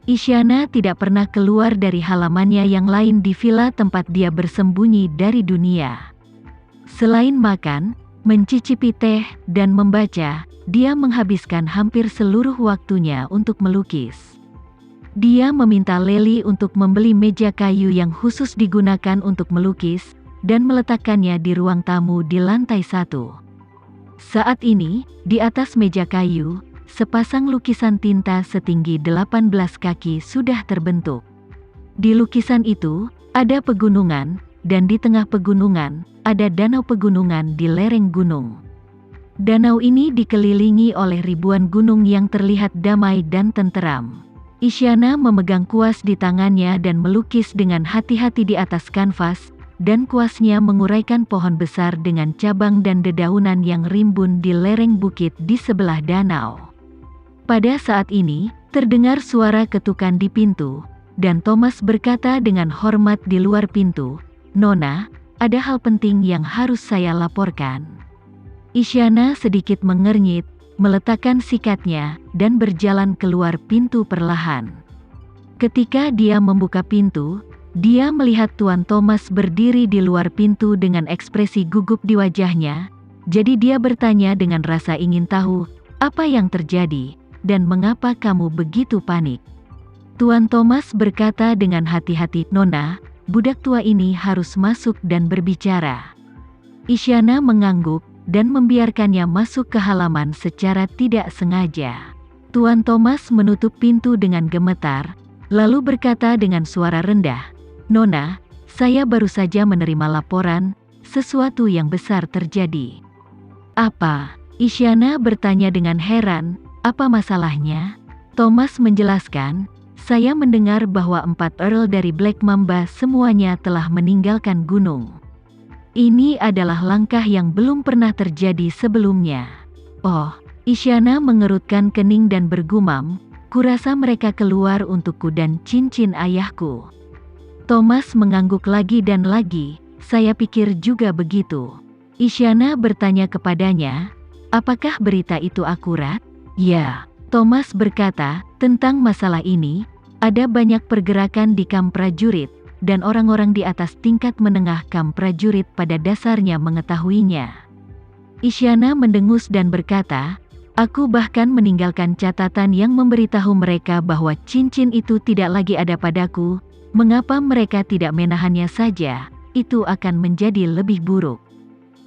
Isyana tidak pernah keluar dari halamannya yang lain di villa tempat dia bersembunyi dari dunia. Selain makan, mencicipi teh, dan membaca, dia menghabiskan hampir seluruh waktunya untuk melukis. Dia meminta Lely untuk membeli meja kayu yang khusus digunakan untuk melukis, dan meletakkannya di ruang tamu di lantai 1. Saat ini, di atas meja kayu, sepasang lukisan tinta setinggi 18 kaki sudah terbentuk. Di lukisan itu, ada pegunungan, dan di tengah pegunungan, ada danau pegunungan di lereng gunung. Danau ini dikelilingi oleh ribuan gunung yang terlihat damai dan tenteram. Isyana memegang kuas di tangannya dan melukis dengan hati-hati di atas kanvas, dan kuasnya menguraikan pohon besar dengan cabang dan dedaunan yang rimbun di lereng bukit di sebelah danau. Pada saat ini, terdengar suara ketukan di pintu, dan Thomas berkata dengan hormat di luar pintu, "Nona, ada hal penting yang harus saya laporkan." Isyana sedikit mengernyit, meletakkan sikatnya, dan berjalan keluar pintu perlahan. Ketika dia membuka pintu, dia melihat Tuan Thomas berdiri di luar pintu dengan ekspresi gugup di wajahnya, jadi dia bertanya dengan rasa ingin tahu, "Apa yang terjadi? Dan mengapa kamu begitu panik?" Tuan Thomas berkata dengan hati-hati, "Nona, budak tua ini harus masuk dan berbicara." Isyana mengangguk, dan membiarkannya masuk ke halaman secara tidak sengaja. Tuan Thomas menutup pintu dengan gemetar, lalu berkata dengan suara rendah, "Nona, saya baru saja menerima laporan, sesuatu yang besar terjadi." "Apa?" Isyana bertanya dengan heran. "Apa masalahnya?" Thomas menjelaskan, "Saya mendengar bahwa 4 Earl dari Black Mamba semuanya telah meninggalkan gunung. Ini adalah langkah yang belum pernah terjadi sebelumnya." "Oh," Isyana mengerutkan kening dan bergumam, "Kurasa mereka keluar untukku dan cincin ayahku." Thomas mengangguk lagi dan lagi, "Saya pikir juga begitu." Isyana bertanya kepadanya, "Apakah berita itu akurat?" "Ya," Thomas berkata, "tentang masalah ini, ada banyak pergerakan di kamp prajurit, dan orang-orang di atas tingkat menengah kamp prajurit pada dasarnya mengetahuinya." Isyana mendengus dan berkata, "Aku bahkan meninggalkan catatan yang memberitahu mereka bahwa cincin itu tidak lagi ada padaku. Mengapa mereka tidak menahannya saja? Itu akan menjadi lebih buruk.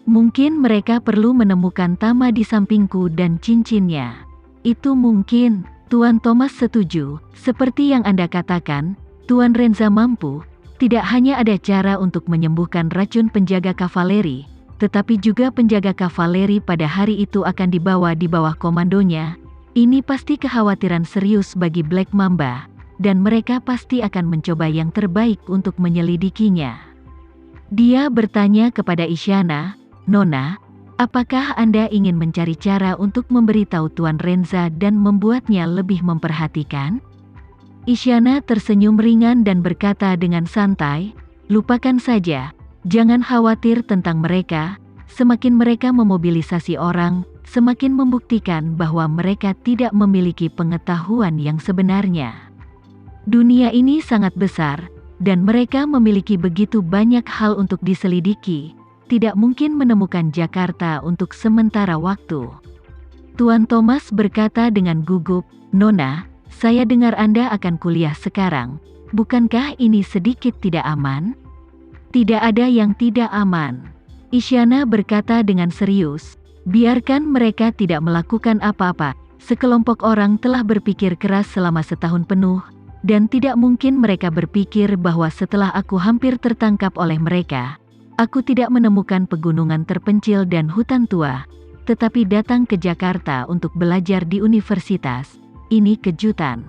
Mungkin mereka perlu menemukan Tama di sampingku dan cincinnya." "Itu mungkin," Tuan Thomas setuju. "Seperti yang Anda katakan, Tuan Renza mampu. Tidak hanya ada cara untuk menyembuhkan racun penjaga kavaleri, tetapi juga penjaga kavaleri pada hari itu akan dibawa di bawah komandonya. Ini pasti kekhawatiran serius bagi Black Mamba, dan mereka pasti akan mencoba yang terbaik untuk menyelidikinya." Dia bertanya kepada Isyana, "Nona, apakah Anda ingin mencari cara untuk memberitahu Tuan Renza dan membuatnya lebih memperhatikan?" Isyana tersenyum ringan dan berkata dengan santai, "Lupakan saja, jangan khawatir tentang mereka. Semakin mereka memobilisasi orang, semakin membuktikan bahwa mereka tidak memiliki pengetahuan yang sebenarnya. Dunia ini sangat besar, dan mereka memiliki begitu banyak hal untuk diselidiki, tidak mungkin menemukan Jakarta untuk sementara waktu." Tuan Thomas berkata dengan gugup, "Nona, saya dengar Anda akan kuliah sekarang. Bukankah ini sedikit tidak aman?" "Tidak ada yang tidak aman," Isyana berkata dengan serius. "Biarkan mereka tidak melakukan apa-apa. Sekelompok orang telah berpikir keras selama setahun penuh, dan tidak mungkin mereka berpikir bahwa setelah aku hampir tertangkap oleh mereka, aku tidak menemukan pegunungan terpencil dan hutan tua, tetapi datang ke Jakarta untuk belajar di universitas. Ini kejutan."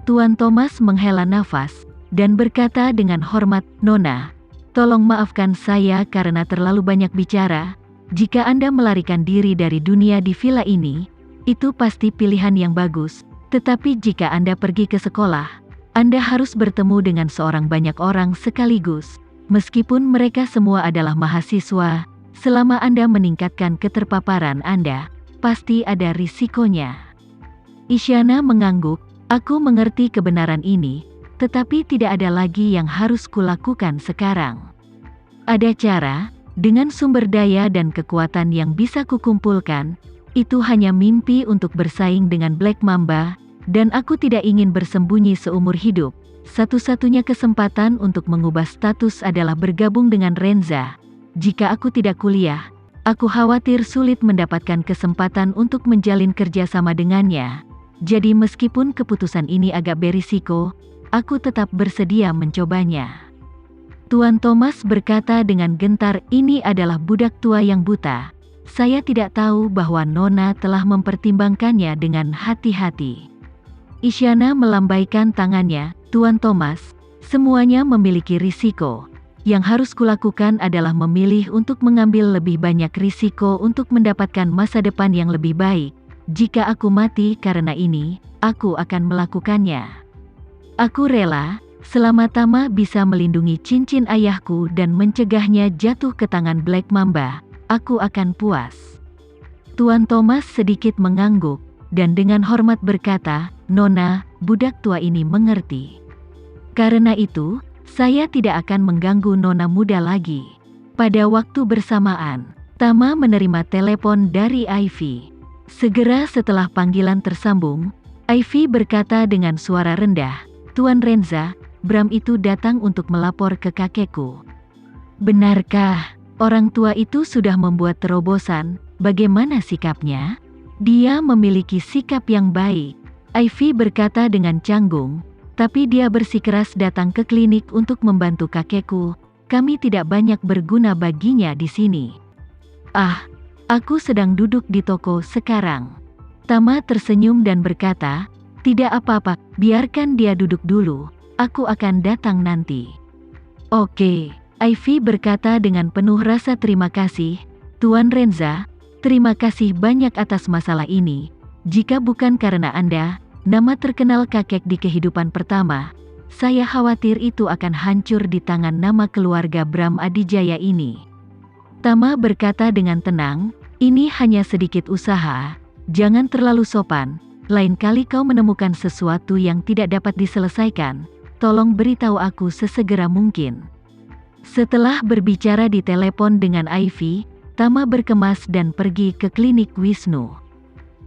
Tuan Thomas menghela nafas, dan berkata dengan hormat, "Nona, tolong maafkan saya karena terlalu banyak bicara. Jika Anda melarikan diri dari dunia di villa ini, itu pasti pilihan yang bagus. Tetapi jika Anda pergi ke sekolah, Anda harus bertemu dengan seorang banyak orang sekaligus. Meskipun mereka semua adalah mahasiswa, selama Anda meningkatkan keterpaparan Anda, pasti ada risikonya." Isyana mengangguk, Aku mengerti kebenaran ini, tetapi tidak ada lagi yang harus kulakukan sekarang. Ada cara, dengan sumber daya dan kekuatan yang bisa kukumpulkan, itu hanya mimpi untuk bersaing dengan Black Mamba, dan aku tidak ingin bersembunyi seumur hidup. Satu-satunya kesempatan untuk mengubah status adalah bergabung dengan Renza. Jika aku tidak kuliah, aku khawatir sulit mendapatkan kesempatan untuk menjalin kerjasama dengannya. Jadi meskipun keputusan ini agak berisiko, aku tetap bersedia mencobanya. Tuan Thomas berkata dengan gentar, ini adalah budak tua yang buta. Saya tidak tahu bahwa Nona telah mempertimbangkannya dengan hati-hati. Isyana melambaikan tangannya, Tuan Thomas, semuanya memiliki risiko. Yang harus kulakukan adalah memilih untuk mengambil lebih banyak risiko untuk mendapatkan masa depan yang lebih baik. Jika aku mati karena ini, aku akan melakukannya. Aku rela, selama Tama bisa melindungi cincin ayahku dan mencegahnya jatuh ke tangan Black Mamba, aku akan puas. Tuan Thomas sedikit mengangguk, dan dengan hormat berkata, Nona, budak tua ini mengerti. Karena itu, saya tidak akan mengganggu Nona muda lagi. Pada waktu bersamaan, Tama menerima telepon dari Ivy. Segera setelah panggilan tersambung, Ivy berkata dengan suara rendah, Tuan Renza, Bram itu datang untuk melapor ke kakekku. Benarkah? Orang tua itu sudah membuat terobosan, bagaimana sikapnya? Dia memiliki sikap yang baik. Ivy berkata dengan canggung, tapi dia bersikeras datang ke klinik untuk membantu kakekku. Kami tidak banyak berguna baginya di sini. Ah, aku sedang duduk di toko sekarang. Tama tersenyum dan berkata, tidak apa-apa, biarkan dia duduk dulu. Aku akan datang nanti. Oke, Ivy berkata dengan penuh rasa terima kasih. Tuan Renza, terima kasih banyak atas masalah ini. Jika bukan karena Anda, nama terkenal kakek di kehidupan pertama, saya khawatir itu akan hancur di tangan nama keluarga Bram Adijaya ini. Tama berkata dengan tenang, ini hanya sedikit usaha, jangan terlalu sopan, lain kali kau menemukan sesuatu yang tidak dapat diselesaikan, tolong beritahu aku sesegera mungkin. Setelah berbicara di telepon dengan Ivy, Tama berkemas dan pergi ke klinik Wisnu.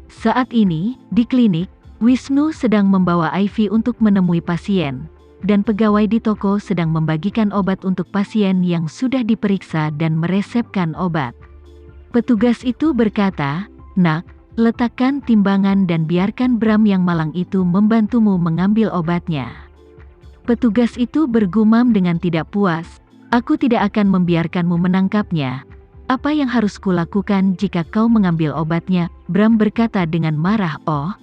Saat ini, di klinik, Wisnu sedang membawa Ivy untuk menemui pasien, dan pegawai di toko sedang membagikan obat untuk pasien yang sudah diperiksa dan meresepkan obat. Petugas itu berkata, Nak, letakkan timbangan dan biarkan Bram yang malang itu membantumu mengambil obatnya. Petugas itu bergumam dengan tidak puas, aku tidak akan membiarkanmu menangkapnya. Apa yang harus kulakukan jika kau mengambil obatnya? Bram berkata dengan marah, oh,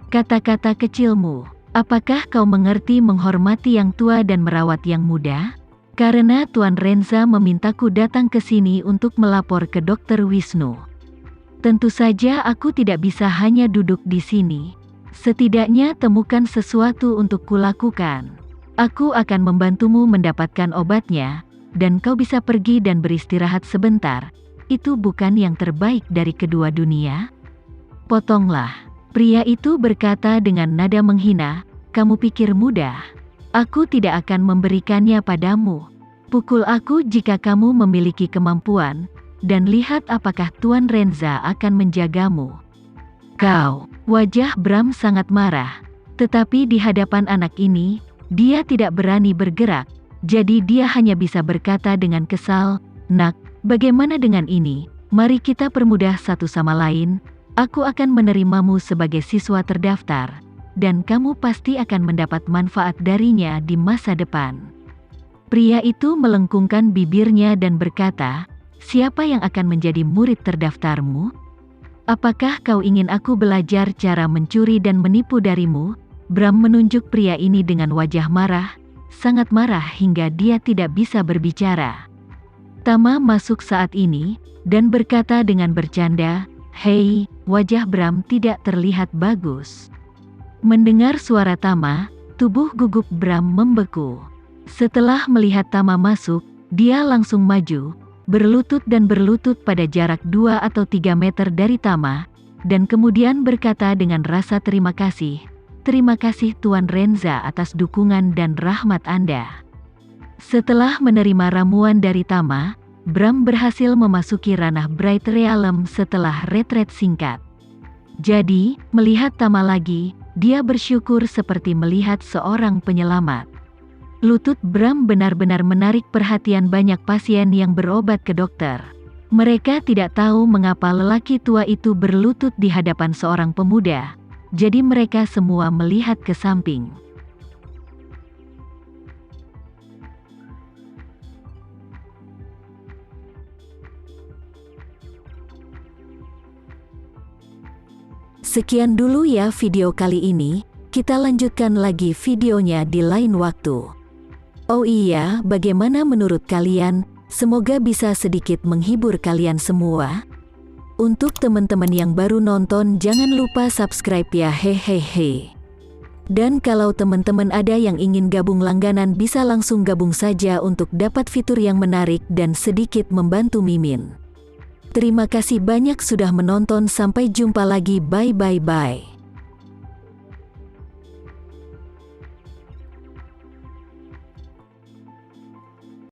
kata-kata kecilmu. Apakah kau mengerti menghormati yang tua dan merawat yang muda? Karena Tuan Renza memintaku datang ke sini untuk melapor ke Dr. Wisnu. Tentu saja aku tidak bisa hanya duduk di sini. Setidaknya temukan sesuatu untuk kulakukan. Aku akan membantumu mendapatkan obatnya, dan kau bisa pergi dan beristirahat sebentar. Itu bukan yang terbaik dari kedua dunia? Potonglah. Pria itu berkata dengan nada menghina, kamu pikir mudah? Aku tidak akan memberikannya padamu. Pukul aku jika kamu memiliki kemampuan, dan lihat apakah Tuan Renza akan menjagamu. Kau, wajah Bram sangat marah, tetapi di hadapan anak ini, dia tidak berani bergerak, jadi dia hanya bisa berkata dengan kesal, Nak, bagaimana dengan ini? Mari kita permudah satu sama lain, aku akan menerimamu sebagai siswa terdaftar, dan kamu pasti akan mendapat manfaat darinya di masa depan. Pria itu melengkungkan bibirnya dan berkata, siapa yang akan menjadi murid terdaftarmu? Apakah kau ingin aku belajar cara mencuri dan menipu darimu? Bram menunjuk pria ini dengan wajah marah, sangat marah hingga dia tidak bisa berbicara. Tama masuk saat ini, dan berkata dengan bercanda, hei, wajah Bram tidak terlihat bagus. Mendengar suara Tama, tubuh gugup Bram membeku. Setelah melihat Tama masuk, dia langsung maju, berlutut pada jarak 2 atau 3 meter dari Tama, dan kemudian berkata dengan rasa terima kasih, Terima kasih Tuan Renza atas dukungan dan rahmat Anda. Setelah menerima ramuan dari Tama, Bram berhasil memasuki ranah Bright Realm setelah retret singkat. Jadi, melihat Tama lagi, dia bersyukur seperti melihat seorang penyelamat. Lutut Bram benar-benar menarik perhatian banyak pasien yang berobat ke dokter. Mereka tidak tahu mengapa lelaki tua itu berlutut di hadapan seorang pemuda, jadi mereka semua melihat ke samping. Sekian dulu ya video kali ini, kita lanjutkan lagi videonya di lain waktu. Oh iya, bagaimana menurut kalian? Semoga bisa sedikit menghibur kalian semua. Untuk teman-teman yang baru nonton, jangan lupa subscribe ya, hehehe. Dan kalau teman-teman ada yang ingin gabung langganan, bisa langsung gabung saja untuk dapat fitur yang menarik dan sedikit membantu Mimin. Terima kasih banyak sudah menonton, sampai jumpa lagi, bye.